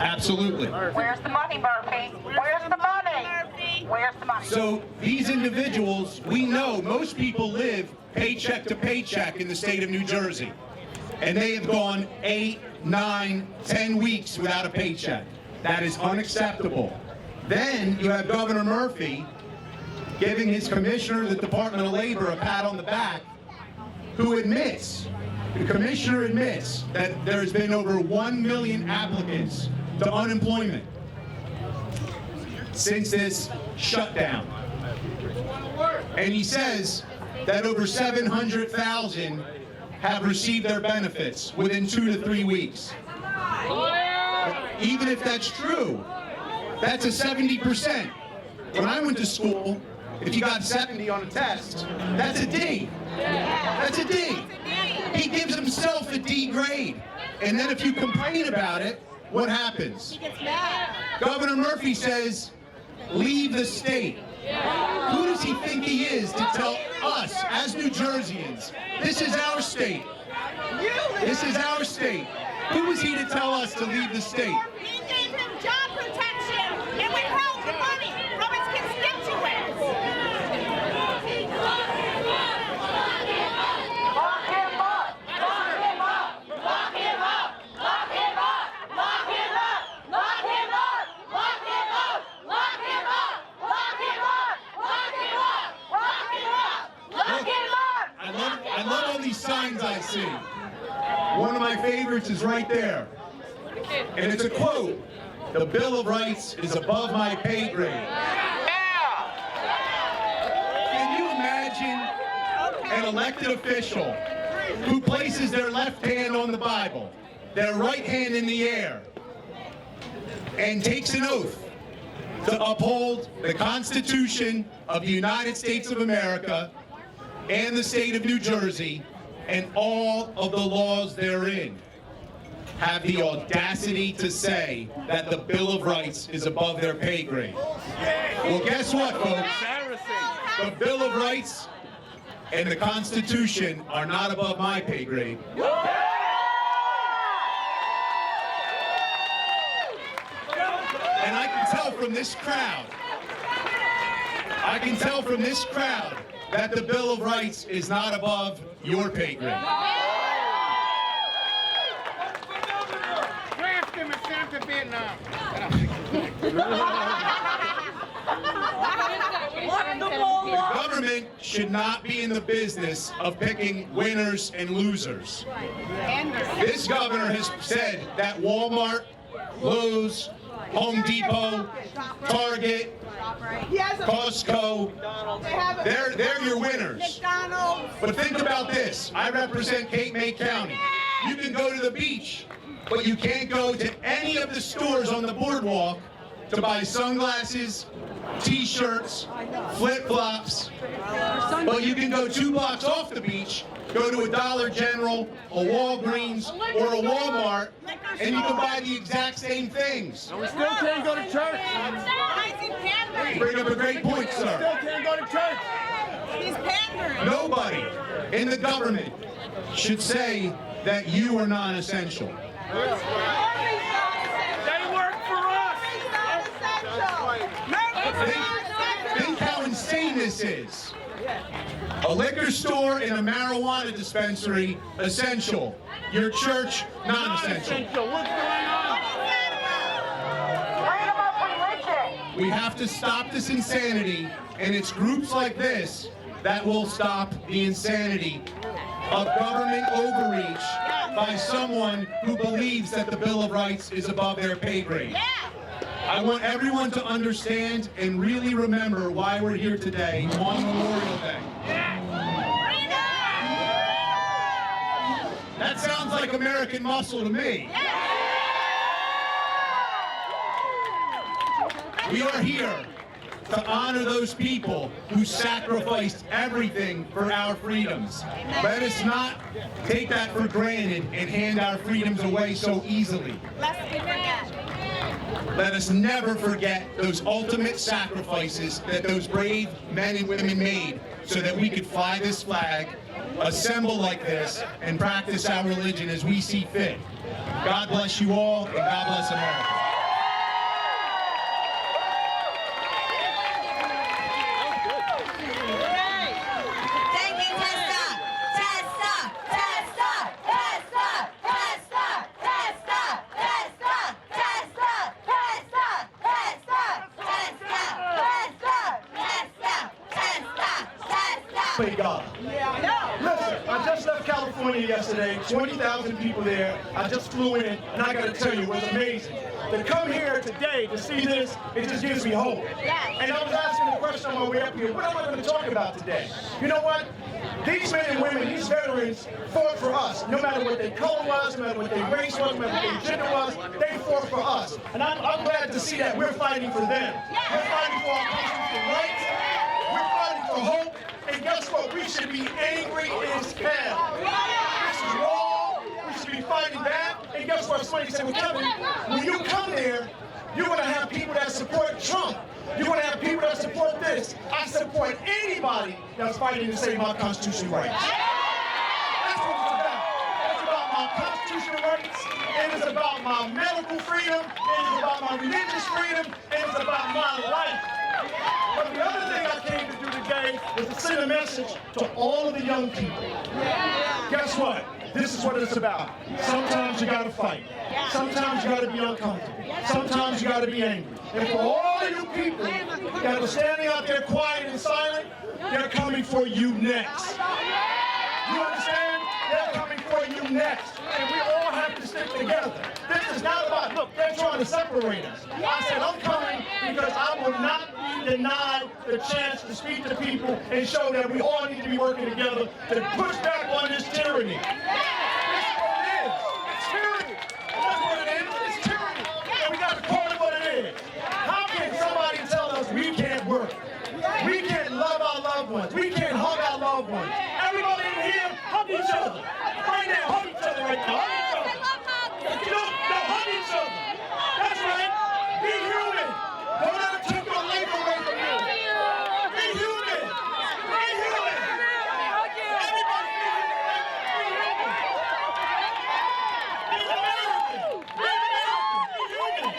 Absolutely. Where's the money, Murphy? Where's the money? Where's the money? So these individuals, we know most people live paycheck to paycheck in the state of New Jersey. And they have gone 8, 9, 10 weeks without a paycheck. That is unacceptable. Then you have Governor Murphy giving his commissioner of the Department of Labor a pat on the back, who admits, the commissioner admits that there has been over 1 million applicants to unemployment since this shutdown. And he says that over 700,000 have received their benefits within 2 to 3 weeks. Even if that's true, that's a 70%. When I went to school, if you got 70 on a test, that's a D. That's a D. He gives himself a D grade. And then if you complain about it, what happens? Governor Murphy says, leave the state. Who does he think he is to tell us, as New Jerseyans, this is our state. This is our state. Who was he to tell us to leave the state? He gave him job protection and withheld the money from his constituents. Lock him up! Lock him up! Lock him up! Lock him up! Lock him up! Lock him up! Lock him up! Lock him up! Lock him up! Lock him up! Lock him up! Lock him up! Lock him up! I love all these signs I see. One of my favorites is right there. And it's a quote. The Bill of Rights is above my pay grade. Can you imagine an elected official who places their left hand on the Bible, their right hand in the air, and takes an oath to uphold the Constitution of the United States of America and the state of New Jersey and all of the laws therein, have the audacity to say that the Bill of Rights is above their pay grade? Well, guess what, folks? The Bill of Rights and the Constitution are not above my pay grade. And I can tell from this crowd, that the Bill of Rights is not above your pay grade. Draft him and send him to Vietnam. The government should not be in the business of picking winners and losers. This governor has said that Walmart, Lowe's, Home Depot, Target, Costco, they're your winners. But think about this. I represent Cape May County. You can go to the beach, but you can't go to any of the stores on the boardwalk to buy sunglasses, t-shirts, flip-flops. But you can go 2 blocks off the beach, go to a Dollar General, a Walgreens, or a Walmart, and you can buy the exact same things. And we still can't go to church. You bring up a great point, We still sir. can't go to church. He's pandering. Nobody in the government should say that you are non-essential. They work for us. Think how insane this is. A liquor store and a marijuana dispensary, essential. Your church, non-essential. What's going on? Freedom of religion. We have to stop this insanity, and it's groups like this that will stop the insanity of government overreach by someone who believes that the Bill of Rights is above their pay grade. I want everyone to understand and really remember why we're here today on Memorial Day. That sounds like American muscle to me. We are here to honor those people who sacrificed everything for our freedoms. Let us not take that for granted and hand our freedoms away so easily. Lest we forget. Let us never forget those ultimate sacrifices that those brave men and women made so that we could fly this flag, assemble like this, and practice our religion as we see fit. God bless you all, and God bless America. Thank you, Tessa. Tessa. Tessa. Tessa. Tessa. Tessa. Tessa. Tessa. Tessa. Tessa. Tessa. Tessa. Tessa. Thank God. Listen, I just left California yesterday, 20,000 people there. I just flew in, and I gotta tell you, it was amazing. To come here today to see this, it just gives me hope. And I was asking the question on my way up here, what am I gonna talk about today? You know what? These men and women, these veterans, fought for us. No matter what their color was, no matter what their race was, no matter what their gender was, they fought for us. And I'm glad to see that we're fighting for them. We're fighting for our constitutional rights. We're fighting for hope. And guess what? We should be angry as hell. This is wrong. We should be fighting back. And guess what? Somebody said, well, Kevin, when you come there, you're going to have people that support Trump. You're going to have people that support this. I support anybody that's fighting to save my constitutional rights. That's what it's about. It's constitutional rights. It is about my medical freedom. It is about my religious freedom. It is about my life. But the other thing I came to do today is to send a message to all of the young people. Guess what? This is what it's about. Sometimes you gotta fight. Sometimes you gotta be uncomfortable. Sometimes you gotta be angry. And for all of you people that are standing out there quiet and silent, they're coming for you next. You understand? They're coming for you next. And we all have to stick together. This is not about, look, they're trying to separate us. I said, I'm coming because I will not be denied the chance to speak to people and show that we all need to be working together to push back on this tyranny. This is what it is. It's tyranny. That's what it is. It's tyranny. And we got to call it what it is. How can somebody tell us we can't work? We can't love our loved ones. We can't hug our loved ones. Everybody in here, hug each other. Right now, hug each other right now. Hug each other. No, hug each other. That's right. Be human. Don't let them take your life away from you. Be human. Be human. Everybody be human. Be American. Be American. Be human.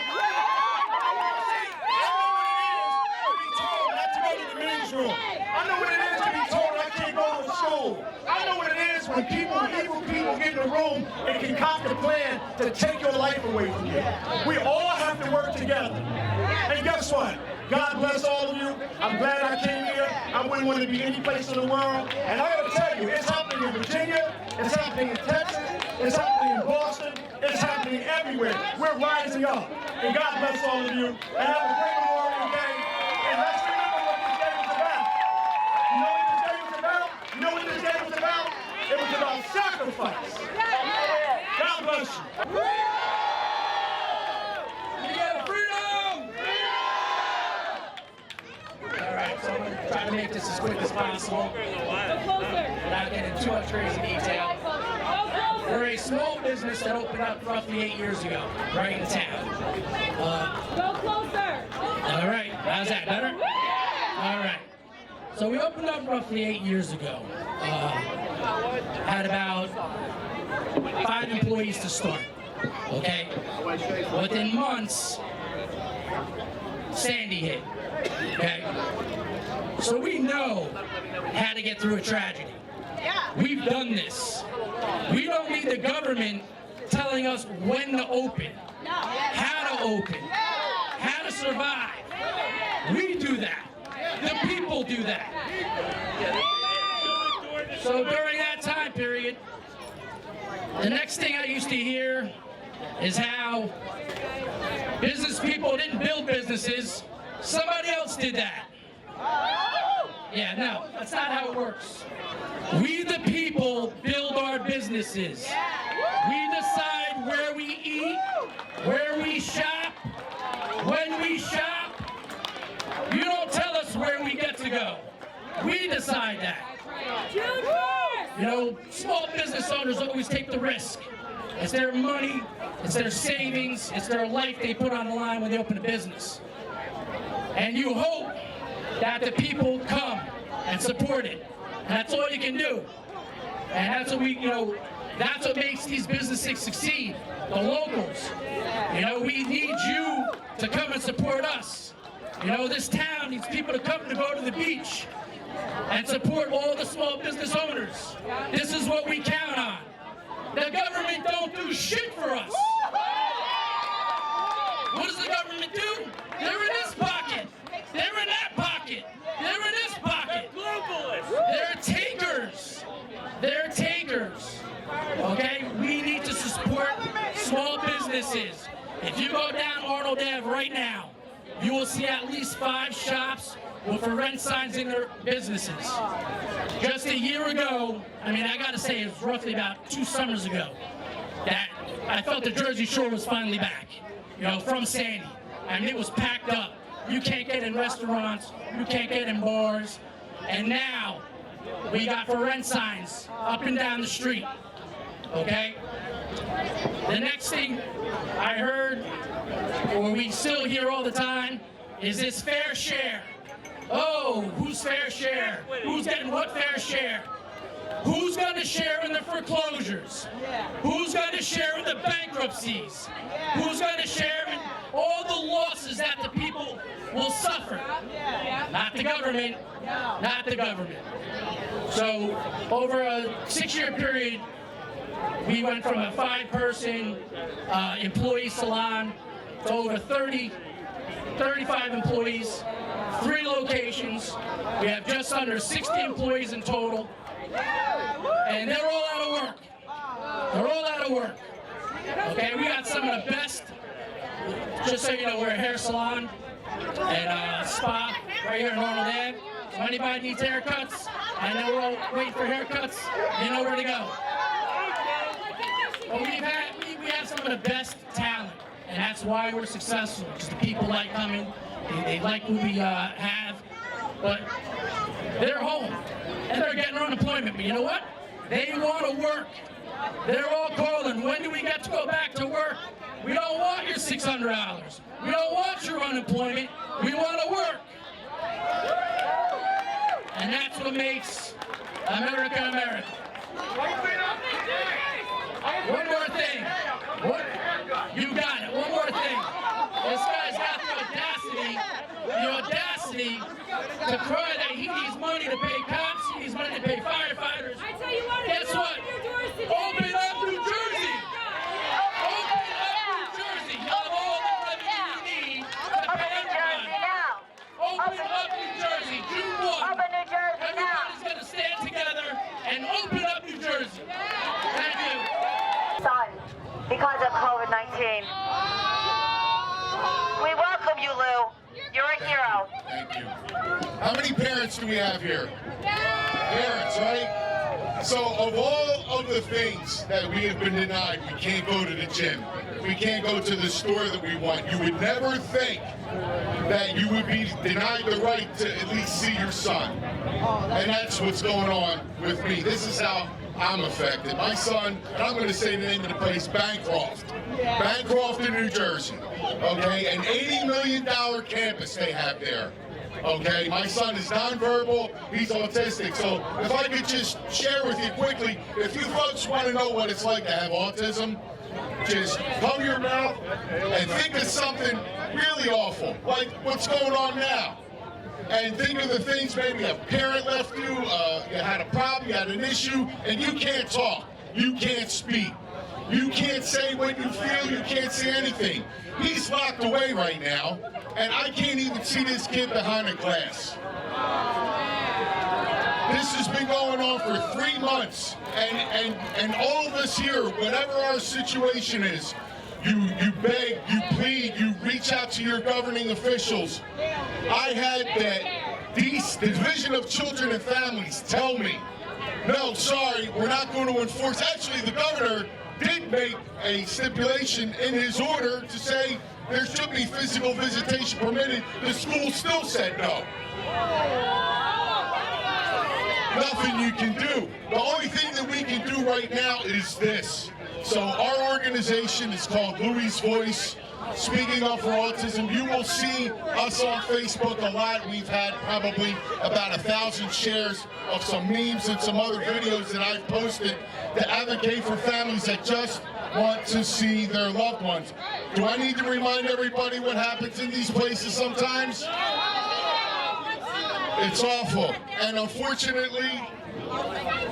See, I know what it is to be told I can't go to school. I know what it is when evil people get in the room and concoct a plan to take your life away from you. We all have to work together. And guess what? God bless all of you. I'm glad I came here. I wouldn't want to be any place in the world. And I got to tell you, it's happening in Virginia. It's happening in Texas. It's happening in Boston. It's happening everywhere. We're rising up. And God bless all of you. And have a great Memorial Day. And let's remember what this day was about. You know what this day was about? You know what this day was about? It was about sacrifice. God bless you. You get freedom! All right, so I'm going to try to make this as quick as possible without getting too much crazy detail. We're a small business that opened up roughly 8 years ago, right in town. Go closer! All right, how's that, better? All right. So we opened up roughly 8 years ago. Had about 5 employees to start, okay? Within months, Sandy hit, okay? So we know how to get through a tragedy. We've done this. We don't need the government telling us when to open, how to open, how to survive. We do that. The people do that. So during that time period, the next thing I used to hear is how business people didn't build businesses, somebody else did that. Yeah, no, that's not how it works. We the people build our businesses. We decide where we eat, where we shop, when we shop. You don't tell us where we get to go. We decide that. You know, small business owners always take the risk. It's their money, it's their savings, it's their life they put on the line when they open a business. And you hope that the people come and support it. And that's all you can do. And that's what that's what makes these businesses succeed, the locals. You know, we need you to come and support us. You know, this town needs people to come to go to the beach and support all the small business owners. This is what we count on. The government don't do shit for us. What does the government do? They're in this pocket. They're in that pocket. They're in this pocket. They're takers. They're takers. Okay? We need to support small businesses. If you go down Arnold Ave right now, you will see at least 5 shops with for rent signs in their businesses. Just a year ago, I mean, I gotta say, it was roughly about 2 summers ago, that I felt the Jersey Shore was finally back, you know, from Sandy. I mean, it was packed up. You can't get in restaurants, you can't get in bars, and now we got for rent signs up and down the street, okay? The next thing I heard, or we still hear all the time, is this fair share. Oh, who's fair share? Who's getting what fair share? Who's going to share in the foreclosures? Who's going to share in the bankruptcies? Who's going to share in all the losses that the people will suffer? Not the government. Not the government. So over a 6-year period, we went from a 5-person employee salon to over 35 employees, 3 locations. We have just under 60 employees in total. And they're all out of work. They're all out of work. Okay, we got some of the best. Just so you know, we're a hair salon and a spa right here in Arnold Ave. So anybody needs haircuts, I know we're all waiting for haircuts, you know where to go. But we have some of the best talent, and that's why we're successful, because the people like coming, they like who we have, but they're home, and they're getting unemployment, but you know what? They want to work. They're all calling, when do we get to go back to work? We don't want your $600. We don't want your unemployment. We want to work. And that's what makes America America. One more thing. You got it. One more thing. This guy's got the audacity to cry that he needs money to pay cops, he needs money to pay firefighters. Guess what? Open up New Jersey. Open up New Jersey. You have all the revenue you need to pay everybody. Open up New Jersey. June 1. Open New Jersey now. Everybody's going to stand together and open up New Jersey. Thank you. Son, because of COVID-19. We welcome you, Lou. You're a hero. Thank you. How many parents do we have here? Parents, right? So of all of the things that we have been denied, we can't go to the gym. We can't go to the store that we want. You would never think that you would be denied the right to at least see your son. And that's what's going on with me. This is how I'm affected. My son, and I'm going to say the name of the place, Bancroft. Bancroft in New Jersey. Okay, an $80 million campus they have there. Okay, my son is nonverbal, he's autistic, so if I could just share with you quickly, if you folks want to know what it's like to have autism, just cover your mouth and think of something really awful, like what's going on now. And think of the things, maybe a parent left you, you had a problem, you had an issue, and you can't talk, you can't speak. You can't say what you feel, you can't say anything. He's locked away right now, and I can't even see this kid behind the glass. This has been going on for 3 months, and all of us here, whatever our situation is, you beg, you plead, you reach out to your governing officials. I had the Division of Children and Families tell me, no, sorry, we're not going to enforce. Actually, the governor did make a stipulation in his order to say there should be physical visitation permitted. The school still said no. Nothing you can do. The only thing that we can do right now is this. So our organization is called Louis' Voice, Speaking Up for Autism. You will see us on Facebook a lot. We've had probably about 1,000 shares of some memes and some other videos that I've posted to advocate for families that just want to see their loved ones. Do I need to remind everybody what happens in these places sometimes? It's awful. And unfortunately,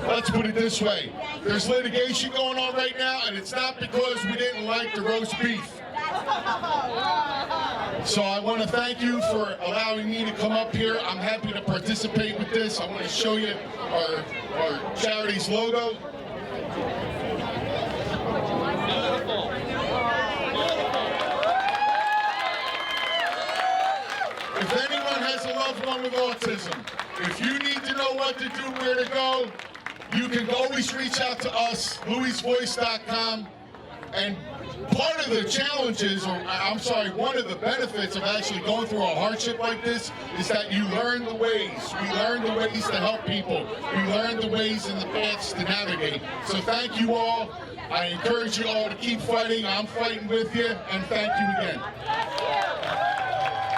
let's put it this way. There's litigation going on right now, and it's not because we didn't like the roast beef. So I want to thank you for allowing me to come up here. I'm happy to participate with this. I want to show you our charity's logo. If anyone has a loved one with autism, if you need to know what to do, where to go, you can always reach out to us, louisvoice.com. And part of the challenges, or I'm sorry, one of the benefits of actually going through a hardship like this is that you learn the ways. We learn the ways to help people. We learn the ways and the paths to navigate. So thank you all. I encourage you all to keep fighting. I'm fighting with you, and thank you again.